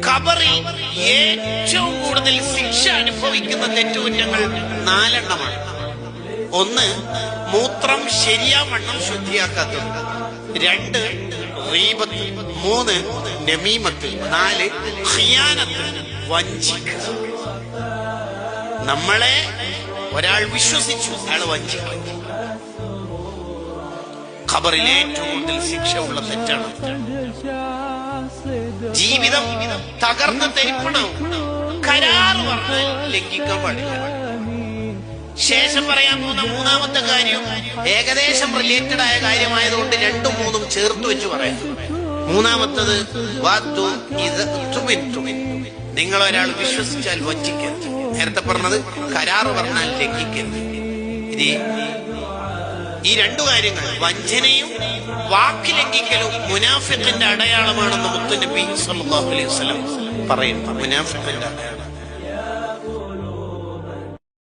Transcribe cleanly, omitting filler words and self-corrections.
ഖബറിൽ ഏറ്റവും കൂടുതൽ ശിക്ഷ അനുഭവിക്കുന്ന തെറ്റുകുറ്റങ്ങൾ 4 എണ്ണമാണ്. 1, മൂത്രം ശരിയാവണ്ണം ശുദ്ധിയാക്കാത്തത്. 2, ഗീബത്ത്. 3, നമീമത്ത്. 4, ഖിയാനത്ത്, വഞ്ചിക്കുക. നമ്മളെ ഒരാൾ വിശ്വസിച്ചു, അയാൾ വഞ്ചിക്കുക. ഖബറിൽ ഏറ്റവും കൂടുതൽ ശിക്ഷ ഉള്ള തെറ്റാണ്. ജീവിതം തകർന്ന് തരിപ്പണാവും. കരാറ് പറഞ്ഞാൽ ലംഘിക്കാൻ പാടില്ല. ശേഷം പറയാൻ പോകുന്ന 3ാമത്തെ കാര്യം ഏകദേശം റിലേറ്റഡ് ആയ കാര്യമായതുകൊണ്ട് 2ഉം 3ഉം ചേർത്ത് വെച്ച് പറയാം. 3ാമത്തത് നിങ്ങൾ ഒരാൾ വിശ്വസിച്ചാൽ വഞ്ചിക്കരുത്. നേരത്തെ പറഞ്ഞത് കരാറ് പറഞ്ഞാൽ ലംഘിക്കരുത്. ഈ 2 കാര്യങ്ങൾ, വഞ്ചനയും വാക്ക് ലംഘിക്കലും മുനാഫിഖിന്റെ അടയാളമാണെന്ന് മുത്തുനബി സല്ലല്ലാഹു അലൈഹി വസല്ലം പറയുന്നു. മുനാഫിഖിന്റെ അടയാളം